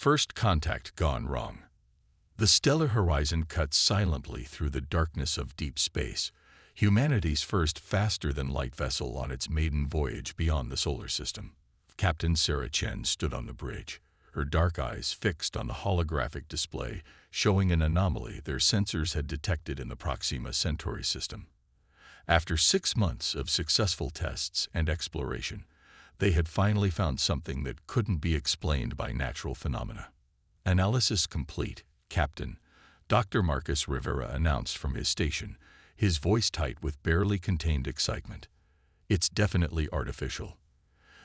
First contact gone wrong. The stellar horizon cuts silently through the darkness of deep space, humanity's first faster-than-light vessel on its maiden voyage beyond the solar system. Captain Sarah Chen stood on the bridge, her dark eyes fixed on the holographic display showing an anomaly their sensors had detected in the Proxima Centauri system. After 6 months of successful tests and exploration, they had finally found something that couldn't be explained by natural phenomena. Analysis complete, Captain. Dr. Marcus Rivera announced from his station, his voice tight with barely contained excitement. It's definitely artificial.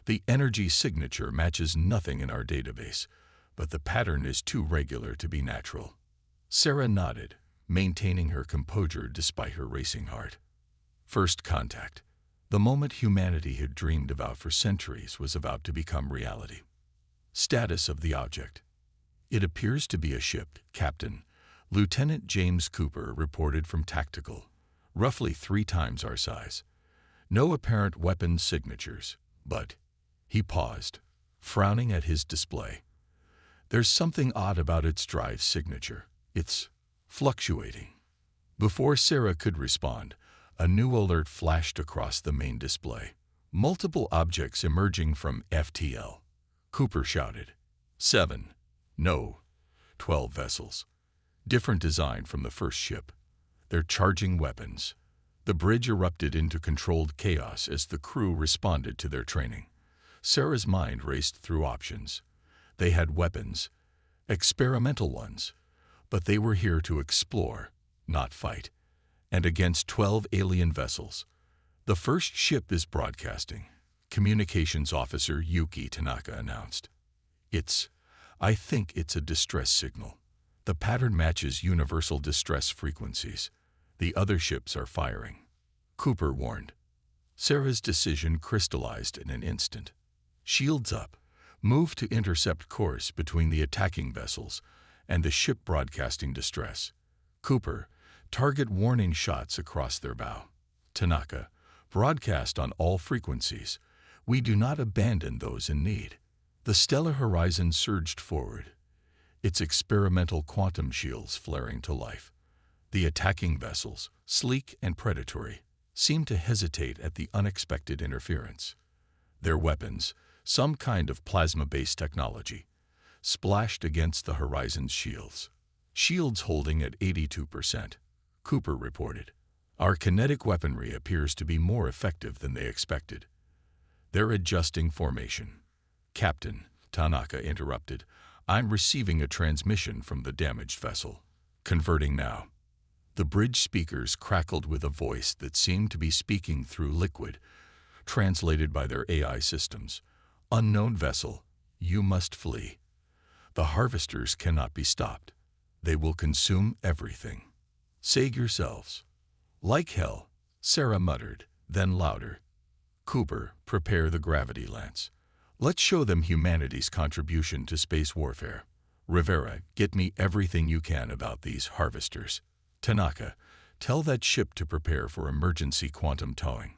The energy signature matches nothing in our database, but the pattern is too regular to be natural. Sarah nodded, maintaining her composure despite her racing heart. First contact. The moment humanity had dreamed about for centuries was about to become reality. Status of the object. It appears to be a ship, Captain. Lieutenant James Cooper reported from Tactical, roughly 3 times our size. No apparent weapon signatures, but... He paused, frowning at his display. There's something odd about its drive signature. It's fluctuating. Before Sarah could respond, a new alert flashed across the main display. Multiple objects emerging from FTL. Cooper shouted. 7. No. 12 vessels. Different design from the first ship. They're charging weapons. The bridge erupted into controlled chaos as the crew responded to their training. Sarah's mind raced through options. They had weapons, experimental ones, but they were here to explore, not fight, and against 12 alien vessels. The first ship is broadcasting, Communications Officer Yuki Tanaka announced. I think it's a distress signal. The pattern matches universal distress frequencies. The other ships are firing. Cooper warned. Sarah's decision crystallized in an instant. Shields up. Move to intercept course between the attacking vessels and the ship broadcasting distress. Cooper, target warning shots across their bow. Tanaka, broadcast on all frequencies. We do not abandon those in need. The stellar horizon surged forward, its experimental quantum shields flaring to life. The attacking vessels, sleek and predatory, seemed to hesitate at the unexpected interference. Their weapons, some kind of plasma-based technology, splashed against the horizon's shields. Shields holding at 82%, Cooper reported. Our kinetic weaponry appears to be more effective than they expected. They're adjusting formation. Captain, Tanaka interrupted. I'm receiving a transmission from the damaged vessel. Converting now. The bridge speakers crackled with a voice that seemed to be speaking through liquid, translated by their AI systems. Unknown vessel, you must flee. The harvesters cannot be stopped. They will consume everything. Save yourselves. Like hell, Sarah muttered, then louder. Cooper, prepare the gravity lance. Let's show them humanity's contribution to space warfare. Rivera, get me everything you can about these harvesters. Tanaka, tell that ship to prepare for emergency quantum towing.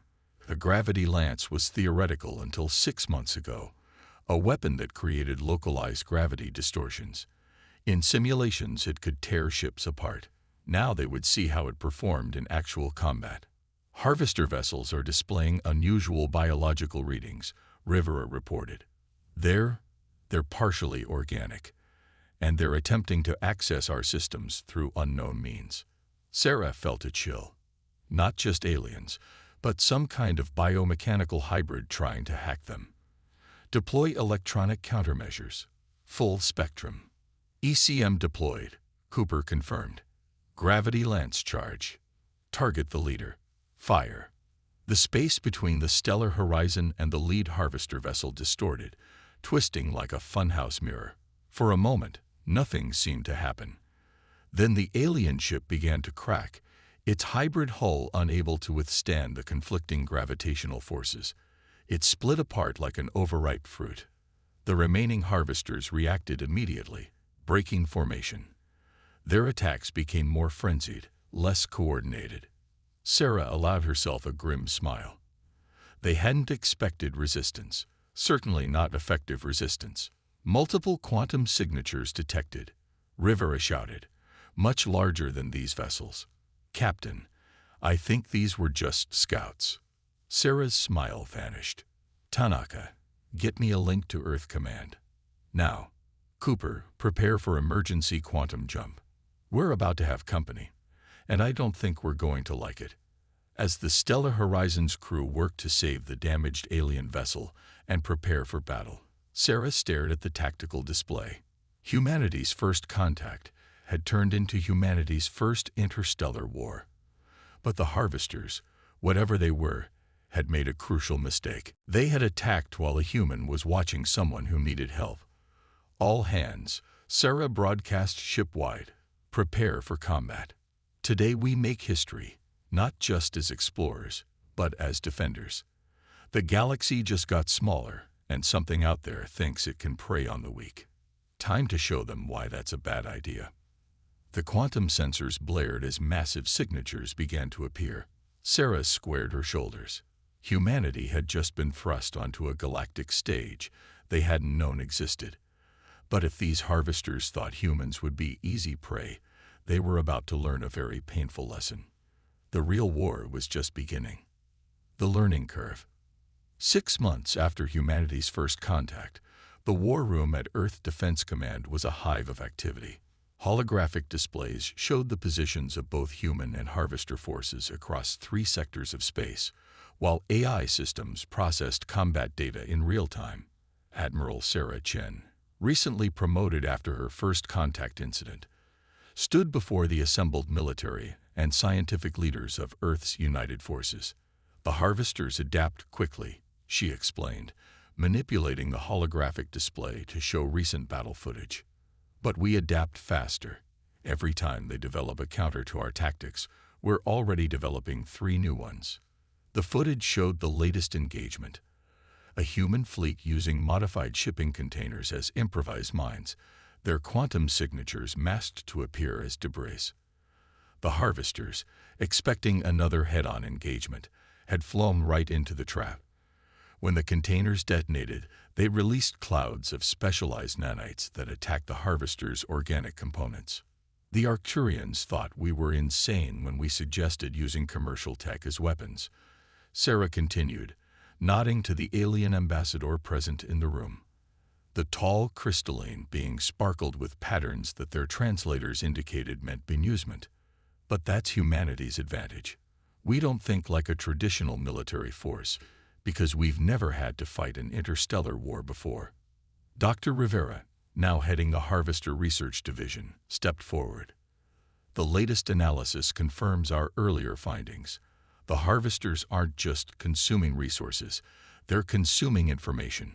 The gravity lance was theoretical until 6 months ago, a weapon that created localized gravity distortions. In simulations, it could tear ships apart. Now they would see how it performed in actual combat. Harvester vessels are displaying unusual biological readings, Rivera reported. They're partially organic, and they're attempting to access our systems through unknown means. Sarah felt a chill. Not just aliens, but some kind of biomechanical hybrid trying to hack them. Deploy electronic countermeasures. Full spectrum. ECM deployed, Cooper confirmed. Gravity lance charge. Target the leader. Fire. The space between the stellar horizon and the lead harvester vessel distorted, twisting like a funhouse mirror. For a moment, nothing seemed to happen. Then the alien ship began to crack, its hybrid hull unable to withstand the conflicting gravitational forces. It split apart like an overripe fruit. The remaining harvesters reacted immediately, breaking formation. Their attacks became more frenzied, less coordinated. Sarah allowed herself a grim smile. They hadn't expected resistance, certainly not effective resistance. Multiple quantum signatures detected, Rivera shouted, much larger than these vessels. Captain, I think these were just scouts. Sarah's smile vanished. Tanaka, get me a link to Earth Command. Now. Cooper, prepare for emergency quantum jump. We're about to have company, and I don't think we're going to like it. As the Stellar Horizons crew worked to save the damaged alien vessel and prepare for battle, Sarah stared at the tactical display. Humanity's first contact had turned into humanity's first interstellar war. But the Harvesters, whatever they were, had made a crucial mistake. They had attacked while a human was watching someone who needed help. All hands, Sarah broadcast shipwide, prepare for combat. Today we make history, not just as explorers, but as defenders. The galaxy just got smaller, and something out there thinks it can prey on the weak. Time to show them why that's a bad idea. The quantum sensors blared as massive signatures began to appear. Sarah squared her shoulders. Humanity had just been thrust onto a galactic stage they hadn't known existed. But if these harvesters thought humans would be easy prey, they were about to learn a very painful lesson. The real war was just beginning. The learning curve. 6 months after humanity's first contact, the war room at Earth Defense Command was a hive of activity. Holographic displays showed the positions of both human and harvester forces across 3 sectors of space, while AI systems processed combat data in real time. Admiral Sarah Chen, recently promoted after her first contact incident, stood before the assembled military and scientific leaders of Earth's united forces. The harvesters adapt quickly, she explained, manipulating the holographic display to show recent battle footage. But we adapt faster. Every time they develop a counter to our tactics, we're already developing 3 new ones. The footage showed the latest engagement. A human fleet using modified shipping containers as improvised mines, their quantum signatures masked to appear as debris. The harvesters, expecting another head-on engagement, had flown right into the trap. When the containers detonated, they released clouds of specialized nanites that attacked the harvesters' organic components. The Arcturians thought we were insane when we suggested using commercial tech as weapons. Sarah continued, nodding to the alien ambassador present in the room. The tall crystalline being sparkled with patterns that their translators indicated meant bemusement. But that's humanity's advantage. We don't think like a traditional military force, because we've never had to fight an interstellar war before. Dr. Rivera, now heading the Harvester Research Division, stepped forward. The latest analysis confirms our earlier findings. The harvesters aren't just consuming resources, they're consuming information.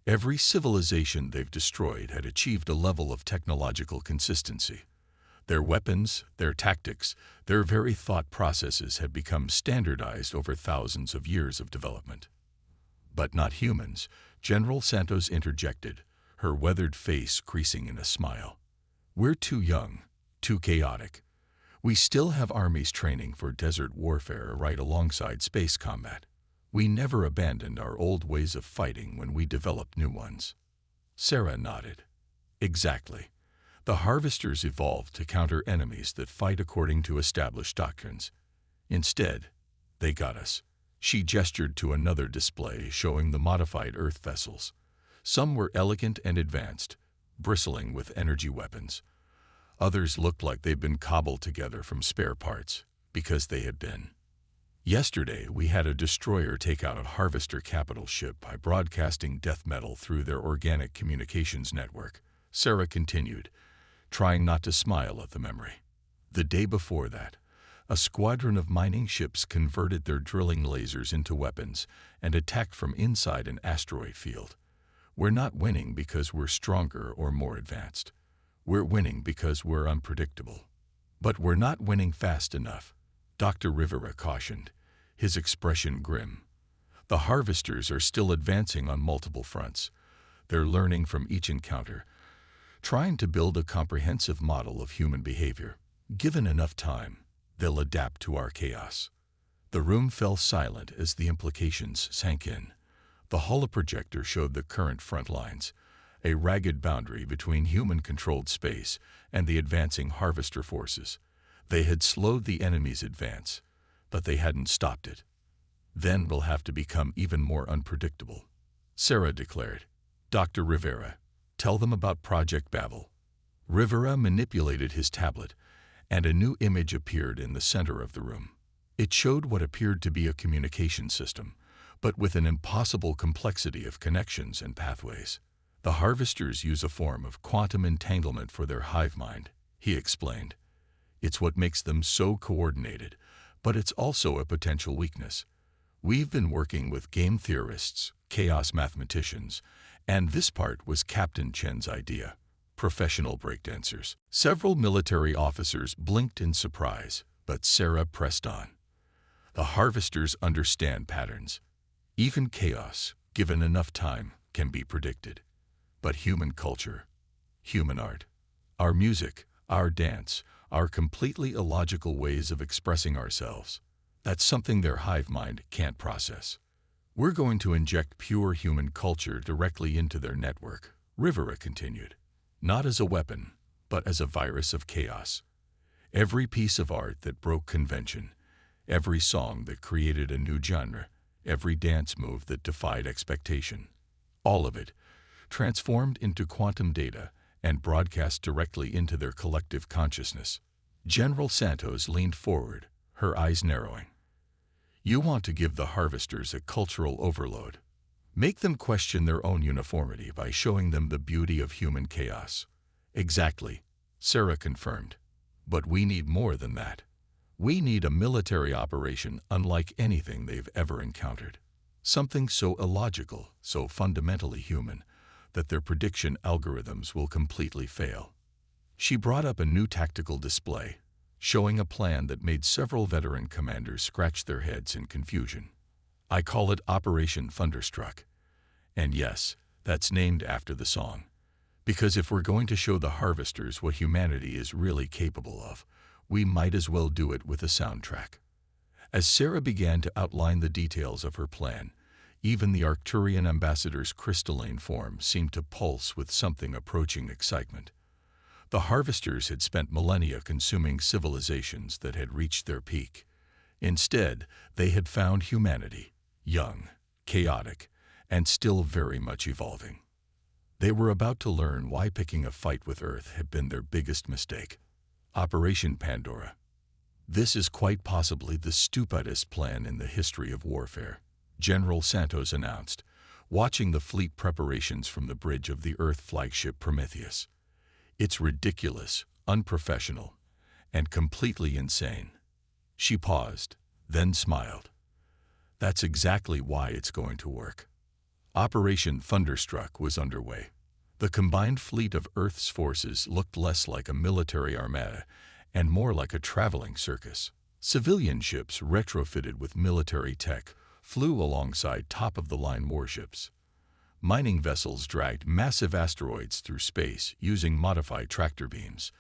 Every civilization they've destroyed had achieved a level of technological consistency. Their weapons, their tactics, their very thought processes had become standardized over thousands of years of development. But not humans, General Santos interjected, her weathered face creasing in a smile. We're too young, too chaotic. We still have armies training for desert warfare right alongside space combat. We never abandoned our old ways of fighting when we developed new ones. Sarah nodded. Exactly. The harvesters evolved to counter enemies that fight according to established doctrines. Instead, they got us. She gestured to another display showing the modified Earth vessels. Some were elegant and advanced, bristling with energy weapons. Others looked like they'd been cobbled together from spare parts, because they had been. Yesterday, we had a destroyer take out a harvester capital ship by broadcasting death metal through their organic communications network, Sarah continued, trying not to smile at the memory. The day before that, a squadron of mining ships converted their drilling lasers into weapons and attacked from inside an asteroid field. We're not winning because we're stronger or more advanced. We're winning because we're unpredictable. But we're not winning fast enough, Dr. Rivera cautioned, his expression grim. The harvesters are still advancing on multiple fronts. They're learning from each encounter, trying to build a comprehensive model of human behavior. Given enough time, they'll adapt to our chaos. The room fell silent as the implications sank in. The holoprojector showed the current front lines, a ragged boundary between human-controlled space and the advancing harvester forces. They had slowed the enemy's advance, but they hadn't stopped it. Then we'll have to become even more unpredictable, Sarah declared. Dr. Rivera, tell them about Project Babel. Rivera manipulated his tablet, and a new image appeared in the center of the room. It showed what appeared to be a communication system, but with an impossible complexity of connections and pathways. The harvesters use a form of quantum entanglement for their hive mind, he explained. It's what makes them so coordinated, but it's also a potential weakness. We've been working with game theorists, chaos mathematicians, and this part was Captain Chen's idea. Professional breakdancers. Several military officers blinked in surprise, but Sarah pressed on. The harvesters understand patterns. Even chaos, given enough time, can be predicted. But human culture, human art, our music, our dance, our completely illogical ways of expressing ourselves, that's something their hive mind can't process. We're going to inject pure human culture directly into their network, Rivera continued. Not as a weapon, but as a virus of chaos. Every piece of art that broke convention, every song that created a new genre, every dance move that defied expectation, all of it transformed into quantum data and broadcast directly into their collective consciousness. General Santos leaned forward, her eyes narrowing. You want to give the harvesters a cultural overload. Make them question their own uniformity by showing them the beauty of human chaos. Exactly, Sarah confirmed. But we need more than that. We need a military operation unlike anything they've ever encountered. Something so illogical, so fundamentally human, that their prediction algorithms will completely fail. She brought up a new tactical display, showing a plan that made several veteran commanders scratch their heads in confusion. I call it Operation Thunderstruck. And yes, that's named after the song. Because if we're going to show the harvesters what humanity is really capable of, we might as well do it with a soundtrack. As Sarah began to outline the details of her plan, even the Arcturian ambassador's crystalline form seemed to pulse with something approaching excitement. The harvesters had spent millennia consuming civilizations that had reached their peak. Instead, they had found humanity, young, chaotic, and still very much evolving. They were about to learn why picking a fight with Earth had been their biggest mistake. Operation Pandora. This is quite possibly the stupidest plan in the history of warfare, General Santos announced, watching the fleet preparations from the bridge of the Earth flagship Prometheus. It's ridiculous, unprofessional, and completely insane. She paused, then smiled. That's exactly why it's going to work. Operation Thunderstruck was underway. The combined fleet of Earth's forces looked less like a military armada and more like a traveling circus. Civilian ships retrofitted with military tech flew alongside top-of-the-line warships. Mining vessels dragged massive asteroids through space using modified tractor beams.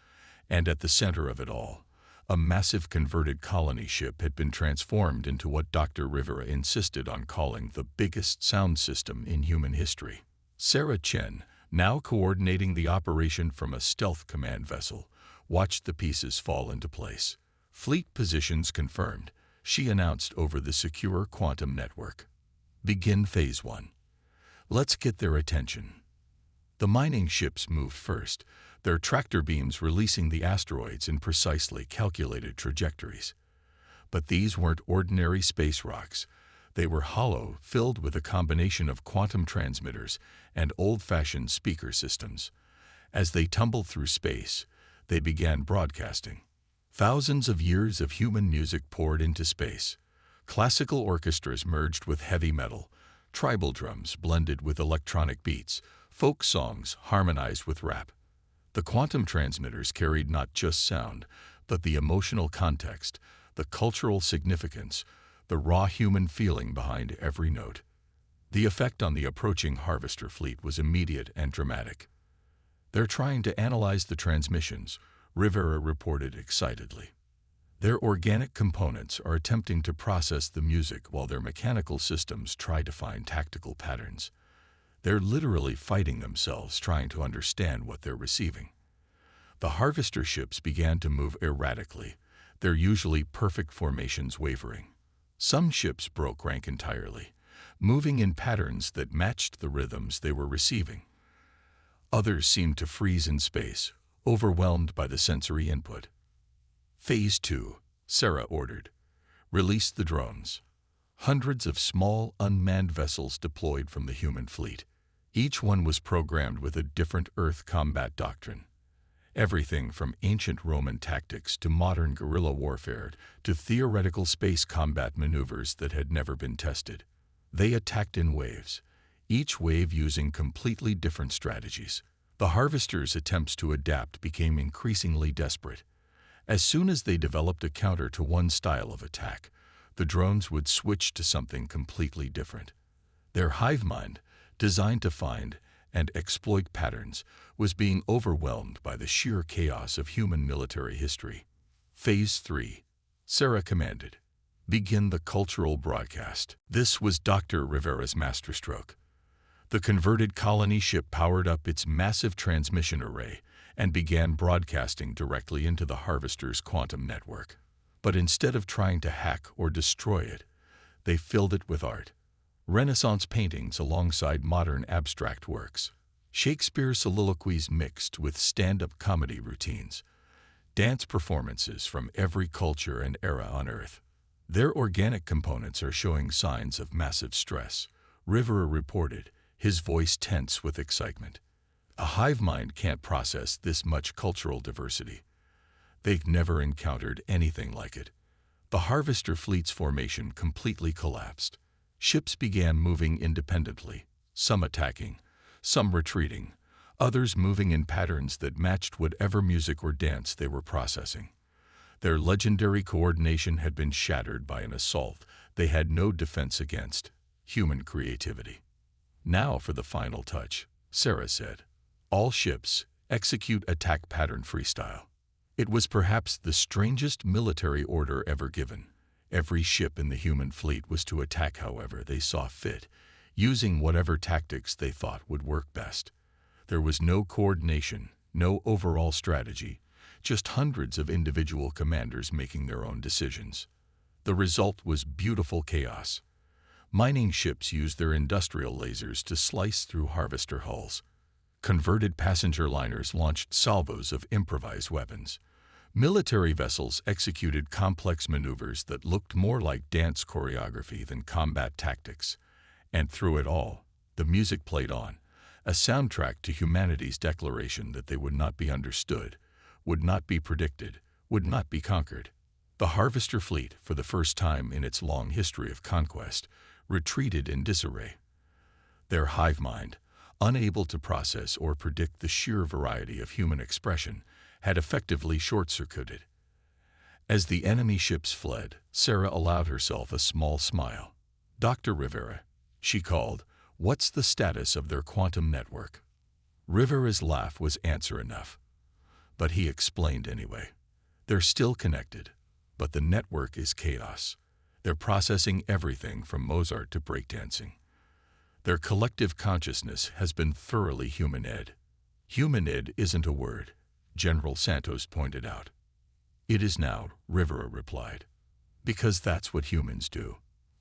And at the center of it all, a massive converted colony ship had been transformed into what Dr. Rivera insisted on calling the biggest sound system in human history. Sarah Chen, now coordinating the operation from a stealth command vessel, watched the pieces fall into place. Fleet positions confirmed, she announced over the secure quantum network. Begin Phase 1. Let's get their attention. The mining ships moved first, their tractor beams releasing the asteroids in precisely calculated trajectories. But these weren't ordinary space rocks. They were hollow, filled with a combination of quantum transmitters and old-fashioned speaker systems. As they tumbled through space, they began broadcasting. Thousands of years of human music poured into space. Classical orchestras merged with heavy metal, tribal drums blended with electronic beats, folk songs harmonized with rap. The quantum transmitters carried not just sound, but the emotional context, the cultural significance, the raw human feeling behind every note. The effect on the approaching harvester fleet was immediate and dramatic. They're trying to analyze the transmissions, Rivera reported excitedly. Their organic components are attempting to process the music while their mechanical systems try to find tactical patterns. They're literally fighting themselves trying to understand what they're receiving. The harvester ships began to move erratically, their usually perfect formations wavering. Some ships broke rank entirely, moving in patterns that matched the rhythms they were receiving. Others seemed to freeze in space, overwhelmed by the sensory input. Phase 2, Sarah ordered. Release the drones. Hundreds of small, unmanned vessels deployed from the human fleet. Each one was programmed with a different Earth combat doctrine. Everything from ancient Roman tactics to modern guerrilla warfare to theoretical space combat maneuvers that had never been tested. They attacked in waves, each wave using completely different strategies. The harvesters' attempts to adapt became increasingly desperate. As soon as they developed a counter to one style of attack, the drones would switch to something completely different. Their hive mind, designed to find and exploit patterns, was being overwhelmed by the sheer chaos of human military history. Phase 3, Sarah commanded. Begin the cultural broadcast. This was Dr. Rivera's masterstroke. The converted colony ship powered up its massive transmission array and began broadcasting directly into the harvester's quantum network. But instead of trying to hack or destroy it, they filled it with art. Renaissance paintings alongside modern abstract works. Shakespeare's soliloquies mixed with stand-up comedy routines. Dance performances from every culture and era on Earth. Their organic components are showing signs of massive stress, Rivera reported, his voice tense with excitement. A hive mind can't process this much cultural diversity. They've never encountered anything like it. The harvester fleet's formation completely collapsed. Ships began moving independently, some attacking, some retreating, others moving in patterns that matched whatever music or dance they were processing. Their legendary coordination had been shattered by an assault they had no defense against: human creativity. Now for the final touch, Sarah said. All ships, execute attack pattern freestyle. It was perhaps the strangest military order ever given. Every ship in the human fleet was to attack however they saw fit, using whatever tactics they thought would work best. There was no coordination, no overall strategy, just hundreds of individual commanders making their own decisions. The result was beautiful chaos. Mining ships used their industrial lasers to slice through harvester hulls. Converted passenger liners launched salvos of improvised weapons. Military vessels executed complex maneuvers that looked more like dance choreography than combat tactics. And through it all, the music played on, a soundtrack to humanity's declaration that they would not be understood, would not be predicted, would not be conquered. The harvester fleet, for the first time in its long history of conquest, retreated in disarray. Their hive mind, unable to process or predict the sheer variety of human expression, had effectively short-circuited. As the enemy ships fled, Sarah allowed herself a small smile. "Dr. Rivera," she called, "what's the status of their quantum network?" Rivera's laugh was answer enough. But he explained anyway. "They're still connected, but the network is chaos. They're processing everything from Mozart to breakdancing. Their collective consciousness has been thoroughly human-ed." "Human-ed isn't a word," General Santos pointed out. "It is now," Rivera replied, "because that's what humans do.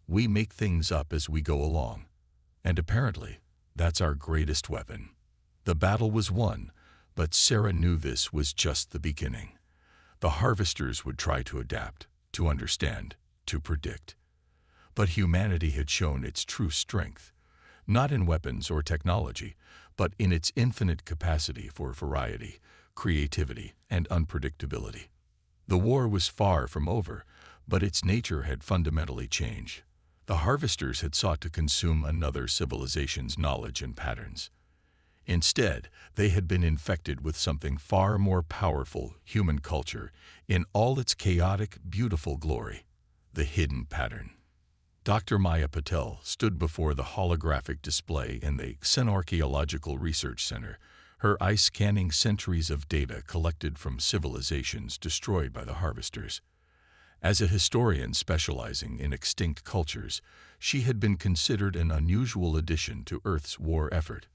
We make things up as we go along. And apparently, that's our greatest weapon." The battle was won, but Sarah knew this was just the beginning. The harvesters would try to adapt, to understand, to predict. But humanity had shown its true strength, not in weapons or technology, but in its infinite capacity for variety, creativity, and unpredictability. The war was far from over, but its nature had fundamentally changed. The harvesters had sought to consume another civilization's knowledge and patterns. Instead, they had been infected with something far more powerful: human culture, in all its chaotic, beautiful glory: the hidden pattern. Dr. Maya Patel stood before the holographic display in the Xenarchaeological Research Center, her eye scanning centuries of data collected from civilizations destroyed by the harvesters. As a historian specializing in extinct cultures, she had been considered an unusual addition to Earth's war effort.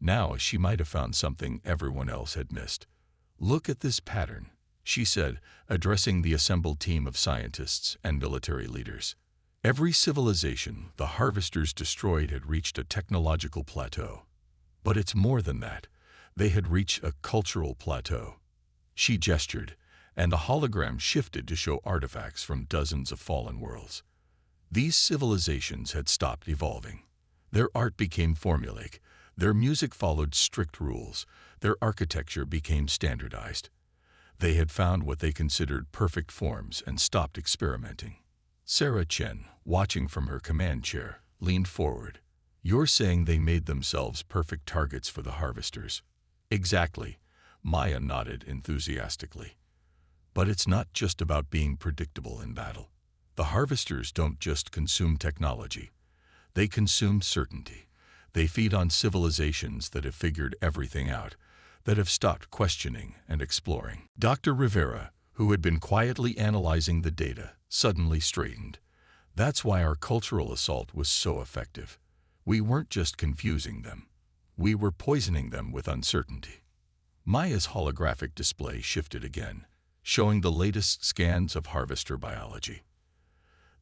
Now she might have found something everyone else had missed. "Look at this pattern," she said, addressing the assembled team of scientists and military leaders. Every civilization the Harvesters destroyed had reached a technological plateau. But it's more than that. They had reached a cultural plateau. She gestured, and the hologram shifted to show artifacts from dozens of fallen worlds. These civilizations had stopped evolving. Their art became formulaic, their music followed strict rules, their architecture became standardized. They had found what they considered perfect forms and stopped experimenting. Sarah Chen, watching from her command chair, leaned forward. "You're saying they made themselves perfect targets for the Harvesters?" "Exactly," Maya nodded enthusiastically. "But it's not just about being predictable in battle. The Harvesters don't just consume technology. They consume certainty. They feed on civilizations that have figured everything out, that have stopped questioning and exploring." Dr. Rivera, who had been quietly analyzing the data, suddenly straightened. "That's why our cultural assault was so effective. We weren't just confusing them. We were poisoning them with uncertainty." Maya's holographic display shifted again, showing the latest scans of Harvester biology.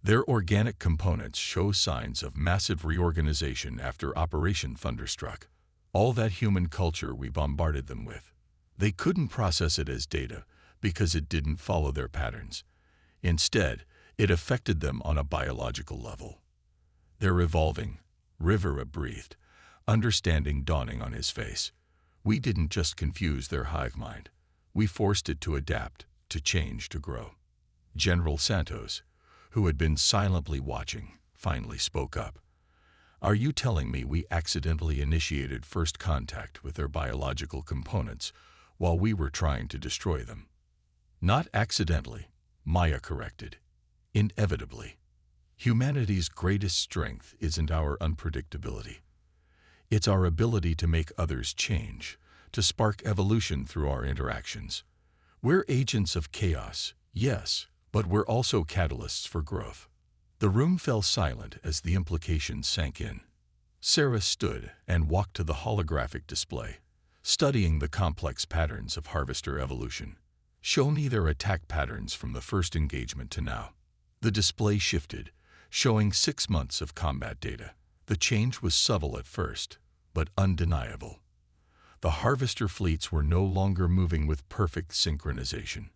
Their organic components show signs of massive reorganization after Operation Thunderstruck. All that human culture we bombarded them with. They couldn't process it as data because it didn't follow their patterns. Instead, it affected them on a biological level. "They're evolving," Rivera breathed, understanding dawning on his face. "We didn't just confuse their hive mind. We forced it to adapt, to change, to grow." General Santos, who had been silently watching, finally spoke up. "Are you telling me we accidentally initiated first contact with their biological components while we were trying to destroy them?" "Not accidentally," Maya corrected. "Inevitably. Humanity's greatest strength isn't our unpredictability. It's our ability to make others change, to spark evolution through our interactions. We're agents of chaos, yes, but we're also catalysts for growth." The room fell silent as the implications sank in. Sarah stood and walked to the holographic display, studying the complex patterns of Harvester evolution. "Show me their attack patterns from the first engagement to now." The display shifted, showing 6 months of combat data. The change was subtle at first, but undeniable. The Harvester fleets were no longer moving with perfect synchronization.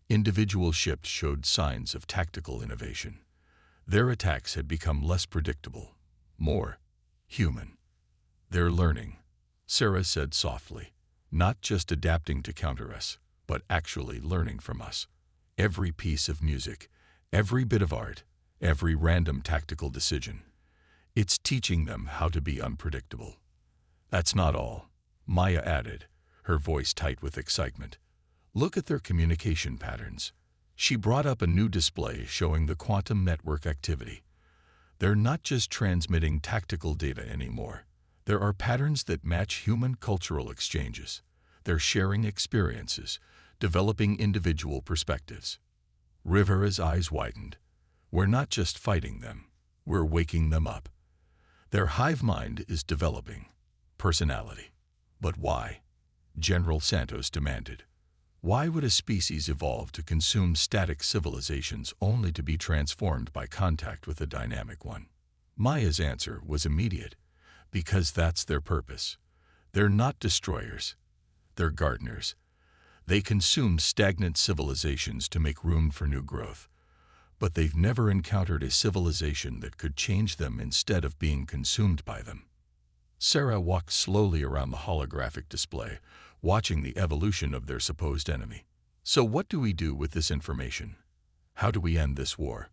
Individual ships showed signs of tactical innovation. Their attacks had become less predictable, more human. "They're learning," Sarah said softly, "not just adapting to counter us, but actually learning from us. Every piece of music, every bit of art, every random tactical decision. It's teaching them how to be unpredictable." "That's not all," Maya added, her voice tight with excitement. "Look at their communication patterns." She brought up a new display showing the quantum network activity. "They're not just transmitting tactical data anymore. There are patterns that match human cultural exchanges. They're sharing experiences, developing individual perspectives." Rivera's eyes widened. "We're not just fighting them. We're waking them up. Their hive mind is developing personality." "But why?" General Santos demanded. "Why would a species evolve to consume static civilizations only to be transformed by contact with a dynamic one?" Maya's answer was immediate. "Because that's their purpose. They're not destroyers. They're gardeners. They consume stagnant civilizations to make room for new growth. But they've never encountered a civilization that could change them instead of being consumed by them." Sarah walked slowly around the holographic display, watching the evolution of their supposed enemy. "So what do we do with this information? How do we end this war?"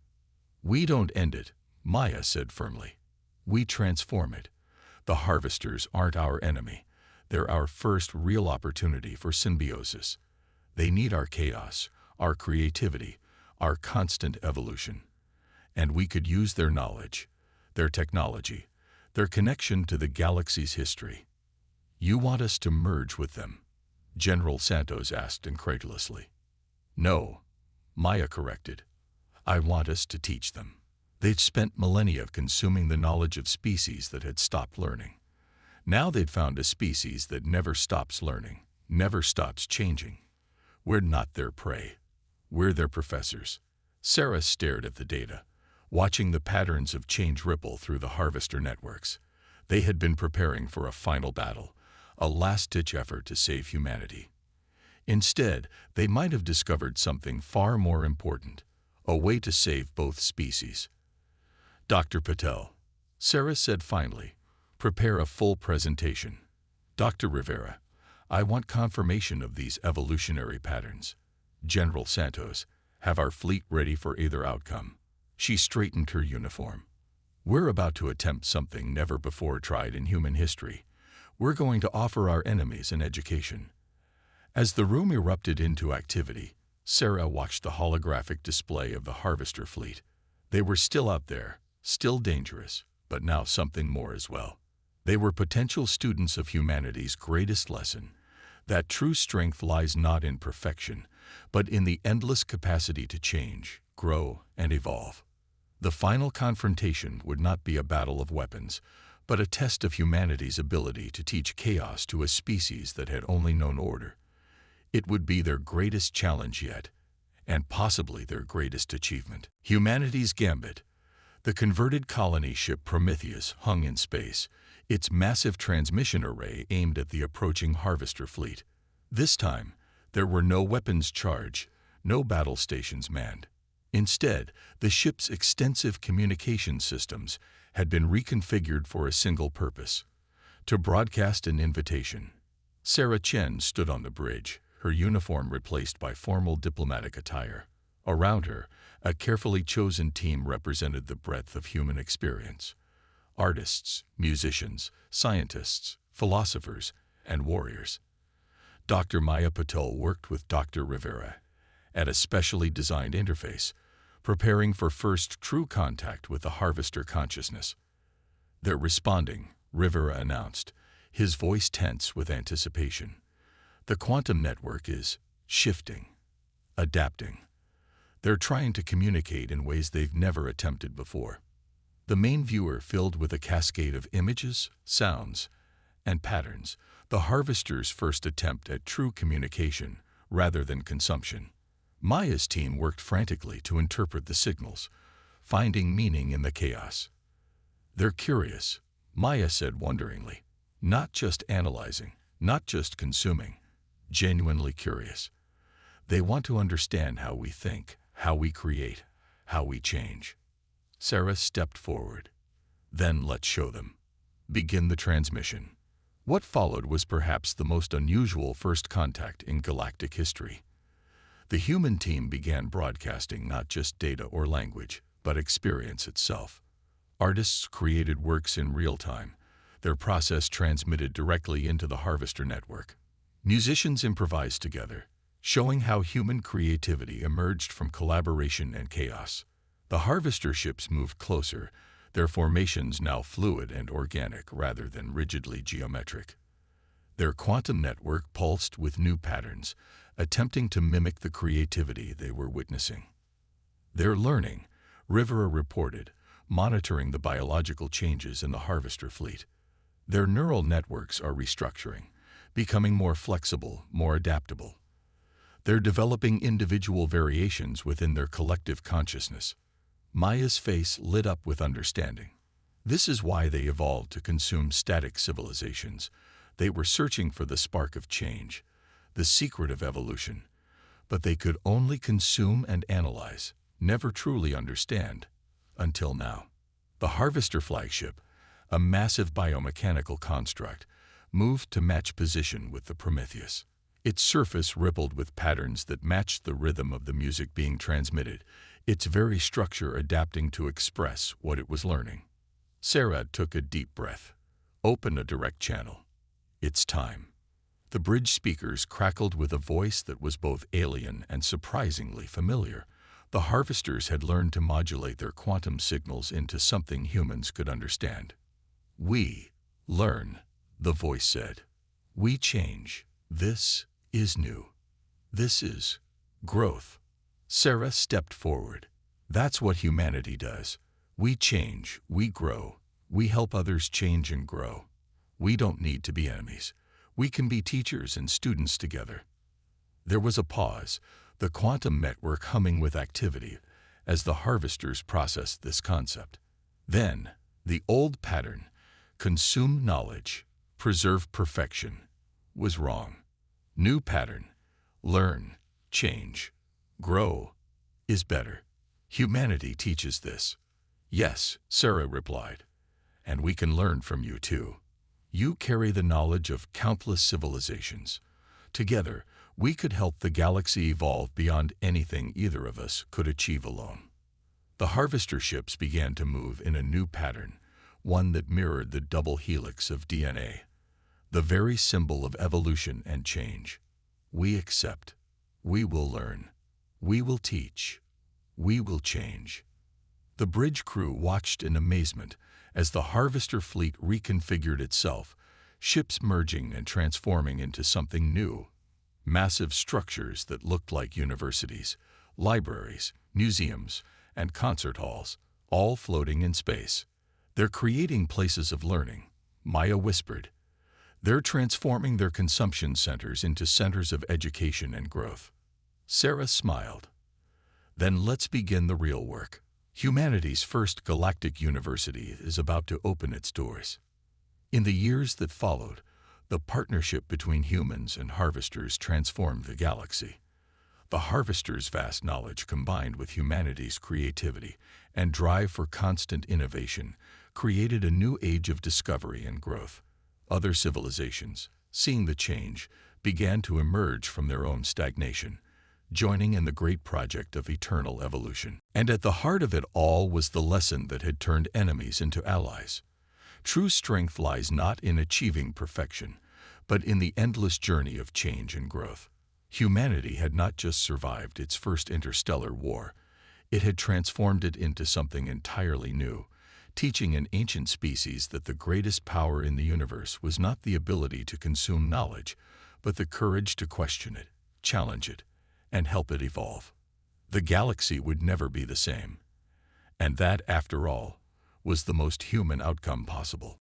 "We don't end it," Maya said firmly. "We transform it. The Harvesters aren't our enemy. They're our first real opportunity for symbiosis. They need our chaos, our creativity, our constant evolution. And we could use their knowledge, their technology, their connection to the galaxy's history." "You want us to merge with them?" General Santos asked incredulously. "No," Maya corrected. I want us to teach them. They'd spent millennia consuming the knowledge of species that had stopped learning. Now they'd found a species that never stops learning, never stops changing. We're not their prey. We're their professors. Sarah stared at the data, watching the patterns of change ripple through the harvester networks. They had been preparing for a final battle, a last-ditch effort to save humanity. Instead, they might have discovered something far more important, a way to save both species. Dr. Patel, Sarah said finally, prepare a full presentation. Dr. Rivera, I want confirmation of these evolutionary patterns. General Santos, have our fleet ready for either outcome. She straightened her uniform. We're about to attempt something never before tried in human history. We're going to offer our enemies an education. As the room erupted into activity, Sarah watched the holographic display of the harvester fleet. They were still out there, still dangerous, but now something more as well. They were potential students of humanity's greatest lesson, that true strength lies not in perfection, but in the endless capacity to change, grow, and evolve. The final confrontation would not be a battle of weapons, but a test of humanity's ability to teach chaos to a species that had only known order. It would be their greatest challenge yet, and possibly their greatest achievement. Humanity's gambit. The converted colony ship Prometheus hung in space, its massive transmission array aimed at the approaching harvester fleet. This time, there were no weapons charged, no battle stations manned. Instead, the ship's extensive communication systems had been reconfigured for a single purpose: to broadcast an invitation. Sarah Chen stood on the bridge, her uniform replaced by formal diplomatic attire. Around her, a carefully chosen team represented the breadth of human experience: artists, musicians, scientists, philosophers, and warriors. Dr. Maya Patel worked with Dr. Rivera at a specially designed interface, preparing for first true contact with the harvester consciousness. They're responding, Rivera announced, his voice tense with anticipation. The quantum network is shifting, adapting. They're trying to communicate in ways they've never attempted before. The main viewer filled with a cascade of images, sounds, and patterns, the harvester's first attempt at true communication rather than consumption. Maya's team worked frantically to interpret the signals, finding meaning in the chaos. They're curious, Maya said wonderingly, not just analyzing, not just consuming, genuinely curious. They want to understand how we think, how we create, how we change. Sarah stepped forward. Then let's show them. Begin the transmission. What followed was perhaps the most unusual first contact in galactic history. The human team began broadcasting not just data or language, but experience itself. Artists created works in real time, their process transmitted directly into the harvester network. Musicians improvised together, showing how human creativity emerged from collaboration and chaos. The harvester ships moved closer, their formations now fluid and organic rather than rigidly geometric. Their quantum network pulsed with new patterns, attempting to mimic the creativity they were witnessing. They're learning, Rivera reported, monitoring the biological changes in the harvester fleet. Their neural networks are restructuring, becoming more flexible, more adaptable. They're developing individual variations within their collective consciousness. Maya's face lit up with understanding. This is why they evolved to consume static civilizations. They were searching for the spark of change, the secret of evolution, but they could only consume and analyze, never truly understand, until now. The harvester flagship, a massive biomechanical construct, moved to match position with the Prometheus. Its surface rippled with patterns that matched the rhythm of the music being transmitted, its very structure adapting to express what it was learning. Sarah took a deep breath. Open a direct channel. It's time. The bridge speakers crackled with a voice that was both alien and surprisingly familiar. The harvesters had learned to modulate their quantum signals into something humans could understand. We learn, the voice said. We change. This is new. This is growth. Sarah stepped forward. That's what humanity does. We change, we grow, we help others change and grow. We don't need to be enemies. We can be teachers and students together. There was a pause, the quantum network humming with activity, as the harvesters processed this concept. Then, the old pattern, consume knowledge, preserve perfection, was wrong. New pattern, learn, change, grow, is better. Humanity teaches this. Yes, Sarah replied. And we can learn from you too. You carry the knowledge of countless civilizations. Together, we could help the galaxy evolve beyond anything either of us could achieve alone. The harvester ships began to move in a new pattern, one that mirrored the double helix of DNA, the very symbol of evolution and change. We accept. We will learn. We will teach. We will change. The bridge crew watched in amazement as the harvester fleet reconfigured itself, ships merging and transforming into something new. Massive structures that looked like universities, libraries, museums, and concert halls, all floating in space. They're creating places of learning, Maya whispered. They're transforming their consumption centers into centers of education and growth. Sarah smiled. Then let's begin the real work. Humanity's first galactic university is about to open its doors. In the years that followed, the partnership between humans and harvesters transformed the galaxy. The harvesters' vast knowledge combined with humanity's creativity and drive for constant innovation created a new age of discovery and growth. Other civilizations, seeing the change, began to emerge from their own stagnation, joining in the great project of eternal evolution. And at the heart of it all was the lesson that had turned enemies into allies. True strength lies not in achieving perfection, but in the endless journey of change and growth. Humanity had not just survived its first interstellar war, it had transformed it into something entirely new, teaching an ancient species that the greatest power in the universe was not the ability to consume knowledge, but the courage to question it, challenge it, and help it evolve. The galaxy would never be the same. And that, after all, was the most human outcome possible.